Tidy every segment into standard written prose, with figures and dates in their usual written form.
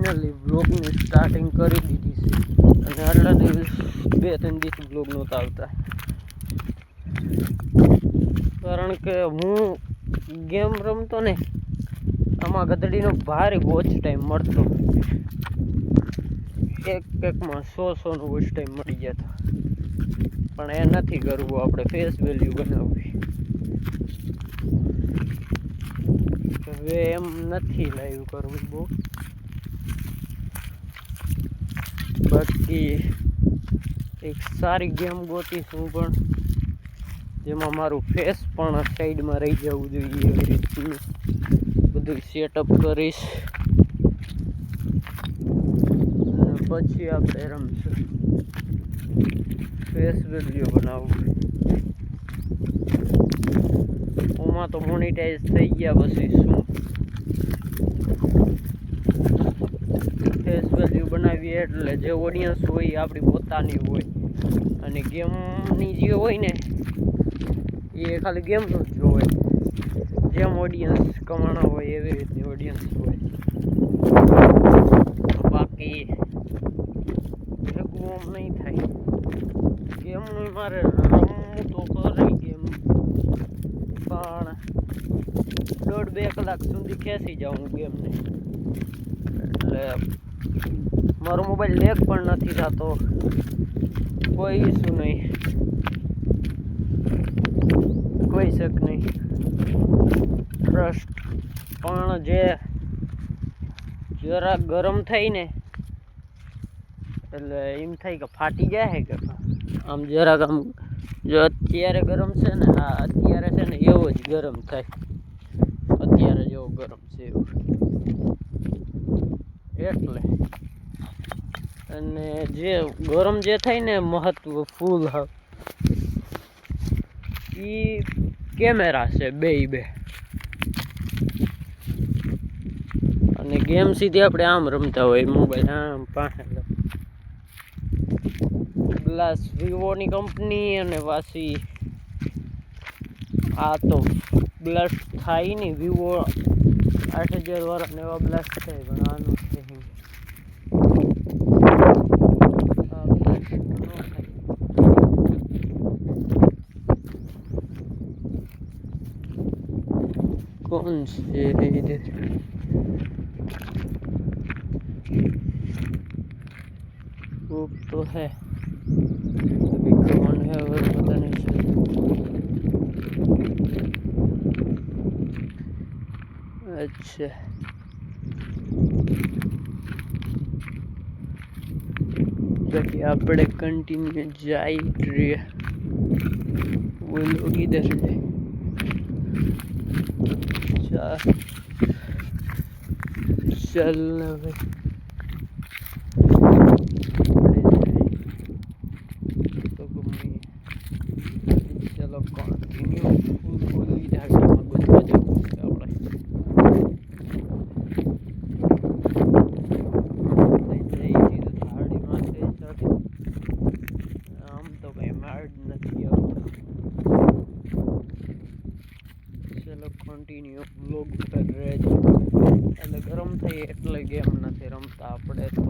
finally બ્લોગની starting કરી દીધી છે અને આટલા દિવસ 2-3 દિવસ બ્લોગ નહોતા આવતા કારણ કે હું ગેમ રમતો ને આમાં ગધડીનો ભારે વોચ ટાઈમ મળતો એકમાં 100 નો વોચ ટાઈમ મળી જતો પણ એ નથી કરવું આપણે ફેસ વેલ્યુ બનાવવી હવે એમ નથી લાઈવ કરવું બહુ બાકી એક સારી ગેમ ગોતીશું પણ જેમાં મારું ફેસ પણ સાઈડમાં રહી જવું જોઈએ એવી રીતનું બધું સેટઅપ કરીશ અને પછી આપણે રમશું ફેસ વેલ્યુ બનાવવું ઓમાં તો મોનિટાઈઝ થઈ ગયા પછી શું ફેસ વેલ્યુ બનાવીએ એટલે જે ઓડિયન્સ હોય એ આપણી પોતાની હોય અને ગેમની જે હોય ને એ ખાલી ગેમનું જ જોવે જેમ ઓડિયન્સ કમાણા હોય એવી રીતની ઓડિયન્સ હોય બાકી ભેગું આમ નહીં થાય ગેમનું મારે રમવું તો ખરી ગેમ પણ 1.5-2 કલાક સુધી ખેંચી જાઉં ગેમને એટલે મારો મોબાઈલ લેગ પણ નથી થતો કોઈ ઇસ્યુ નહીં કોઈ શક નહીં ટ્રસ્ટ પણ જે જરા ગરમ થઈ ને એટલે એમ થાય કે ફાટી જાય કે આમ જરાક આમ જો અત્યારે ગરમ છે ને હા અત્યારે છે ને એવો જ ગરમ થાય અત્યારે જેવો ગરમ છે એવું એટલે અને જે ગરમ જે થાય ને મહત્વ ફૂલ હાવ એ કેમેરા છે બે અને ગેમ સીધી આપણે આમ રમતા હોય મોબાઈલ આમ પાસે ગ્લાસ વિવોની કંપની અને પાછી આ તો બ્લાસ્ટ થાય ને વિવો 8000 વાળાને એવા બ્લાસ્ટ થાય પણ આનું છે कौन से इधर वो तो है अभी कौन है वो पता नहीं चलता अच्छा बाकी આપણે कंटिन्यू जाई रहे वो लोग इधर है चल भाई तो चलो कंटिन्यू बोली ढाकाમાં ગોતવા જવું છે આપણે આમ તો કઈ માર્ડ નથી આવતો चलो कंटिन्यू व्लॉग पर રહેજો એટલે ગરમ થઈ એટલે ગેમ નથી રમતા આપણે તો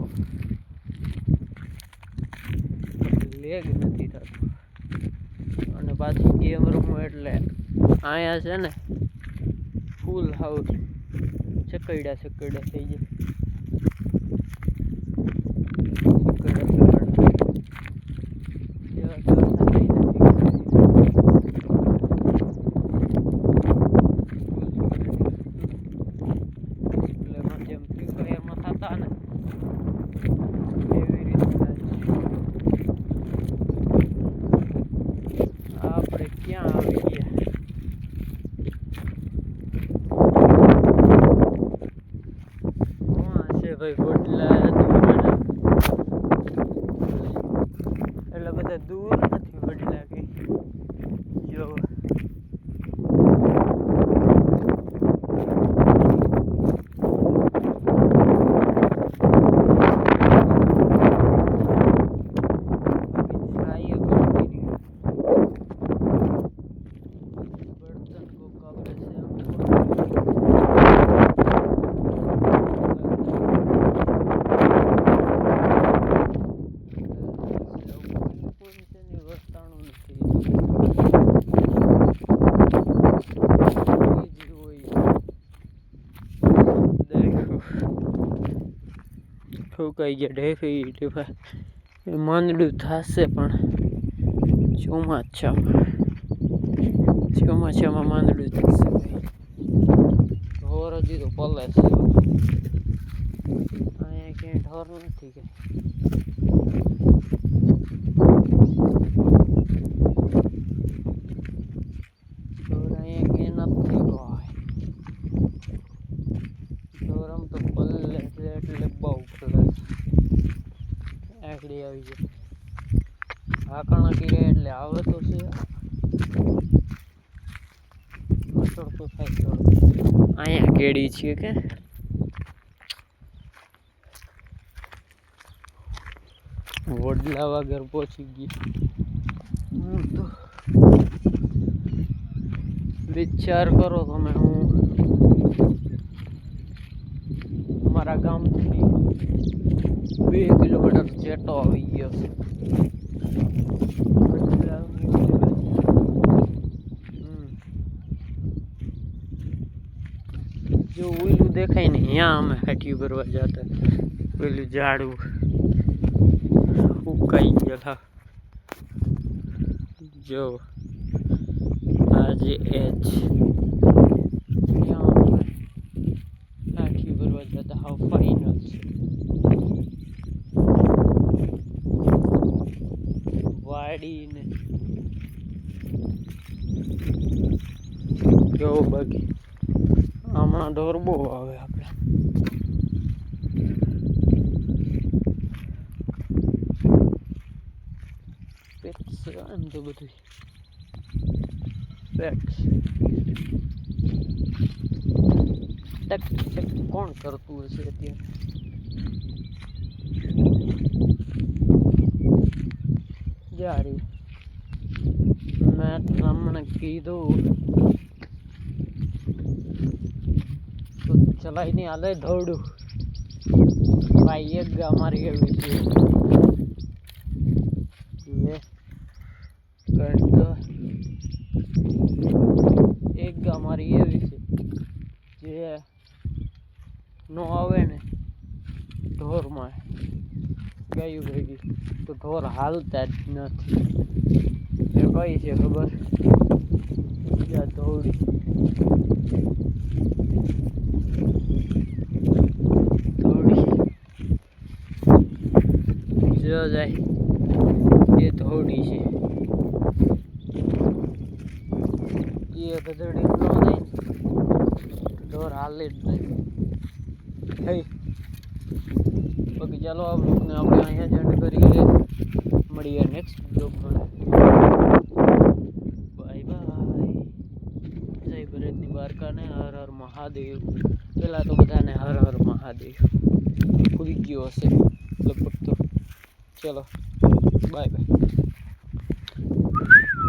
લેગ નથી થતું અને પાછી ગેમ રમવું એટલે અહીંયા છે ને ફૂલ હાઉસ ચકડ્યા થઈ જાય ભાઈ ગોટલા એટલે બધા દૂર નથી વડલા કઈ જો સુકાઈ ગયા ઢેફી એ માંદડું થશે પણ ચોમાસામાં માંદડું થશે ઢોર હજી તો પલે છે અહીંયા ક્યાંય ઢોર નથી કે ઢોર અહીંયા ક્યાંય નથી ઢોર આમ તો પલે એટલે બહુ પલે આકડી આવી જાય હાકણા કીરે એટલે આવે તો છે તો થાય થોડું અહીંયા કેડી છે કે વડલા વગર પહોંચી ગઈ હું તો વિચાર કરો તમે હું મારા ગામથી 2 કિલોમીટર જેટલો આવી ગયો જો ઓલું દેખાય ને અહીંયા અમે હાટી ભરવા જતા ઓલું ઝાડવું ઉકાઈ ગયેલા જો આજે એચ હાટી ભરવા જતા હાવ ફાઇનલ છે વાડીને જો બાકી હમણાં ઢોર બહુ આવે આપણે પેટ્સ એમ તો બધું પેટ્સ કોણ કરતું હશે અત્યારે જારી મેં હમણાં કીધું ચલાઈ નહીં હાલે દોડું ભાઈ એક અમારી એવી છે કરતો એક અમારી એવી છે જે નો આવે ને ઢોરમાં ગાયું ભેગી તો ઢોર હાલતા જ નથી એ કઈ છે ખબર ધોડી જો જાય એ ધોડી છે એ ગધડી ન જાય ઢોર હાલે જ નહીં થઈ બાકી ચાલો આ બ્લોગને આપણે અહીંયા જ એન્ડ કરીએ મળીએ નેક્સ્ટ બ્લોગમાં બાય બાય જય ભરતની દ્વારકાને હર હર મહાદેવ પેલા તો બધાને હર હર મહાદેવ ભૂલી ગયો હશે લગભગ તો ચલો બાય બાય